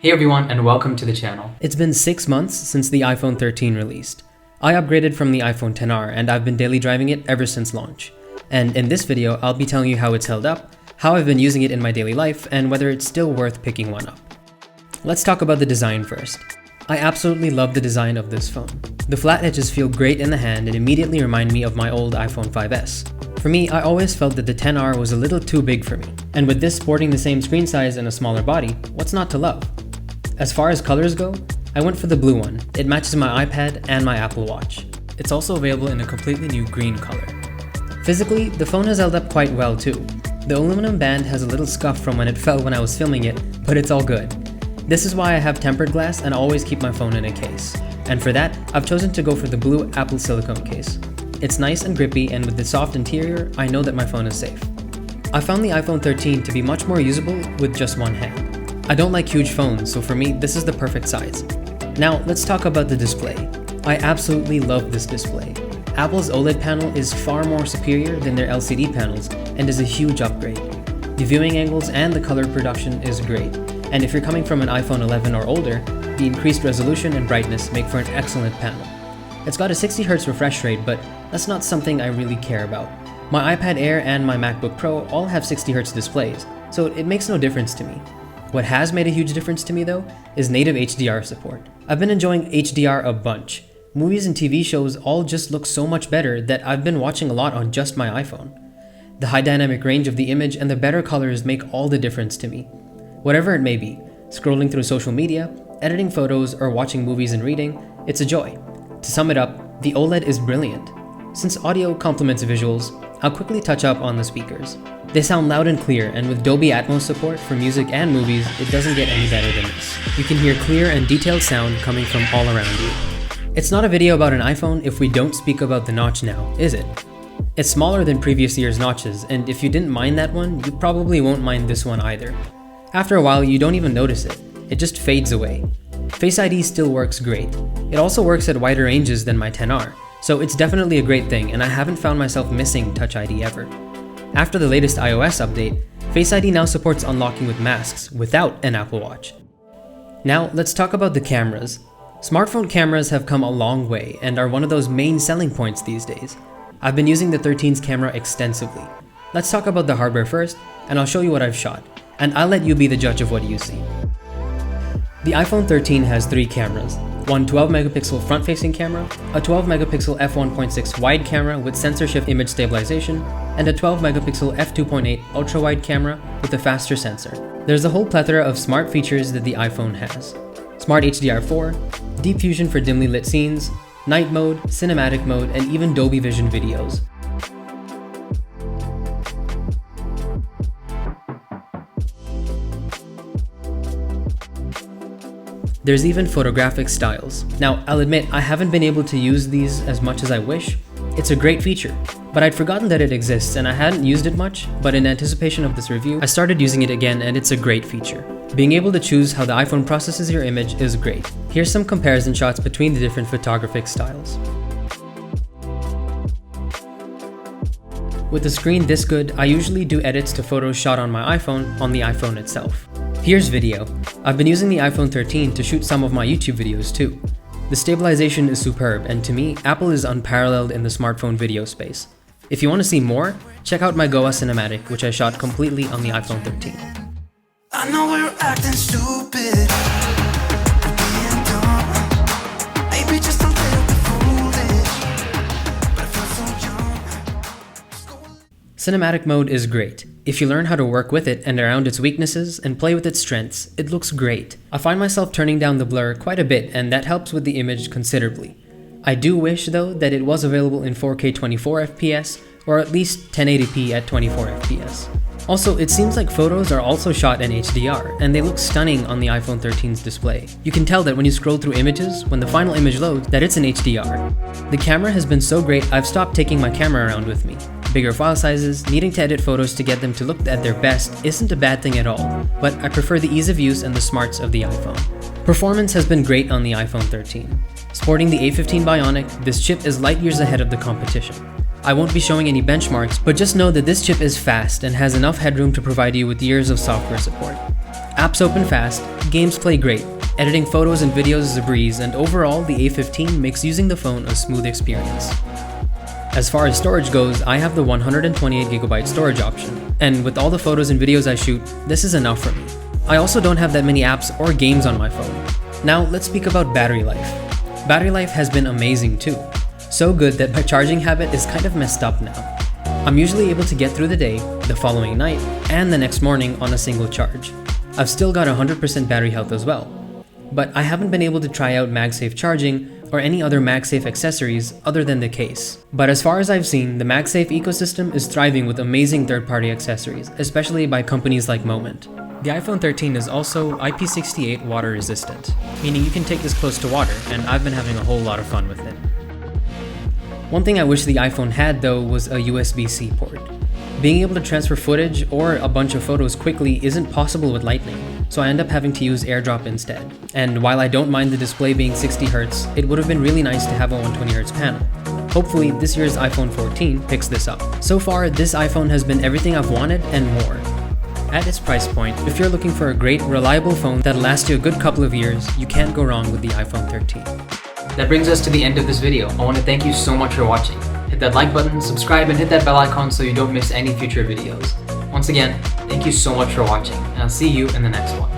Hey everyone, and welcome to the channel. It's been 6 months since the iPhone 13 released. I upgraded from the iPhone XR and I've been daily driving it ever since launch. And in this video, I'll be telling you how it's held up, how I've been using it in my daily life, and whether it's still worth picking one up. Let's talk about the design first. I absolutely love the design of this phone. The flat edges feel great in the hand and immediately remind me of my old iPhone 5S. For me, I always felt that the XR was a little too big for me. And with this sporting the same screen size and a smaller body, what's not to love? As far as colors go, I went for the blue one. It matches my iPad and my Apple Watch. It's also available in a completely new green color. Physically, the phone has held up quite well too. The aluminum band has a little scuff from when it fell when I was filming it, but it's all good. This is why I have tempered glass and always keep my phone in a case. And for that, I've chosen to go for the blue Apple silicone case. It's nice and grippy, and with the soft interior, I know that my phone is safe. I found the iPhone 13 to be much more usable with just one hand. I don't like huge phones, so for me, this is the perfect size. Now, let's talk about the display. I absolutely love this display. Apple's OLED panel is far more superior than their LCD panels and is a huge upgrade. The viewing angles and the color production is great, and if you're coming from an iPhone 11 or older, the increased resolution and brightness make for an excellent panel. It's got a 60Hz refresh rate, but that's not something I really care about. My iPad Air and my MacBook Pro all have 60Hz displays, so it makes no difference to me. What has made a huge difference to me though, is native HDR support. I've been enjoying HDR a bunch. Movies and TV shows all just look so much better that I've been watching a lot on just my iPhone. The high dynamic range of the image and the better colors make all the difference to me. Whatever it may be, scrolling through social media, editing photos, or watching movies and reading, it's a joy. To sum it up, the OLED is brilliant. Since audio complements visuals, I'll quickly touch up on the speakers. They sound loud and clear, and with Dolby Atmos support for music and movies, it doesn't get any better than this. You can hear clear and detailed sound coming from all around you. It's not a video about an iPhone if we don't speak about the notch now, is it? It's smaller than previous year's notches, and if you didn't mind that one, you probably won't mind this one either. After a while, you don't even notice it. It just fades away. FaceID still works great. It also works at wider ranges than my XR, so it's definitely a great thing, and I haven't found myself missing Touch ID ever. After the latest iOS update, FaceID now supports unlocking with masks without an Apple Watch. Now, let's talk about the cameras. Smartphone cameras have come a long way and are one of those main selling points these days. I've been using the 13's camera extensively. Let's talk about the hardware first, and I'll show you what I've shot, and I'll let you be the judge of what you see. The iPhone 13 has 3 cameras. One 12-megapixel front-facing camera, a 12-megapixel f1.6 wide camera with sensor shift image stabilization, and a 12-megapixel f2.8 ultra-wide camera with a faster sensor. There's a whole plethora of smart features that the iPhone has. Smart HDR4, Deep Fusion for dimly lit scenes, night mode, cinematic mode, and even Dolby Vision videos. There's even photographic styles. Now, I'll admit I haven't been able to use these as much as I wish. It's a great feature, but I'd forgotten that it exists and I hadn't used it much, but in anticipation of this review, I started using it again and it's a great feature. Being able to choose how the iPhone processes your image is great. Here's some comparison shots between the different photographic styles. With a screen this good, I usually do edits to photos shot on my iPhone on the iPhone itself. Here's video. I've been using the iPhone 13 to shoot some of my YouTube videos too. The stabilization is superb, and to me, Apple is unparalleled in the smartphone video space. If you want to see more, check out my Goa cinematic, which I shot completely on the iPhone 13. I know we're acting stupid, being dumb. Maybe just a little bit foolish, but I feel so young. Cinematic mode is great. If you learn how to work with it and around its weaknesses and play with its strengths, it looks great. I find myself turning down the blur quite a bit, and that helps with the image considerably. I do wish though that it was available in 4K 24fps or at least 1080p at 24fps. Also, it seems like photos are also shot in HDR, and they look stunning on the iPhone 13's display. You can tell that when you scroll through images, when the final image loads, that it's in HDR. The camera has been so great, I've stopped taking my camera around with me. Bigger file sizes, needing to edit photos to get them to look at their best isn't a bad thing at all, but I prefer the ease of use and the smarts of the iPhone. Performance has been great on the iPhone 13. Sporting the A15 Bionic, this chip is light years ahead of the competition. I won't be showing any benchmarks, but just know that this chip is fast and has enough headroom to provide you with years of software support. Apps open fast, Games play great, editing photos and videos is a breeze, and overall the A15 makes using the phone a smooth experience. As far as storage goes, I have the 128GB storage option, and with all the photos and videos I shoot, this is enough for me. I also don't have that many apps or games on my phone. Now let's speak about battery life. Battery life has been amazing too. So good that my charging habit is kind of messed up now. I'm usually able to get through the day, the following night, and the next morning on a single charge. I've still got 100% battery health as well. But I haven't been able to try out MagSafe charging or any other MagSafe accessories other than the case. But as far as I've seen, the MagSafe ecosystem is thriving with amazing third-party accessories, especially by companies like Moment. The iPhone 13 is also IP68 water resistant, meaning you can take this close to water, and I've been having a whole lot of fun with it. One thing I wish the iPhone had though was a USB-C port. Being able to transfer footage or a bunch of photos quickly isn't possible with Lightning, so I end up having to use AirDrop instead. And while I don't mind the display being 60Hz, it would have been really nice to have a 120Hz panel. Hopefully this year's iPhone 14 picks this up. So far, this iPhone has been everything I've wanted and more. At its price point, if you're looking for a great, reliable phone that'll last you a good couple of years, you can't go wrong with the iPhone 13. That brings us to the end of this video. I want to thank you so much for watching. Hit that like button, subscribe, and hit that bell icon so you don't miss any future videos. Once again, thank you so much for watching, and I'll see you in the next one.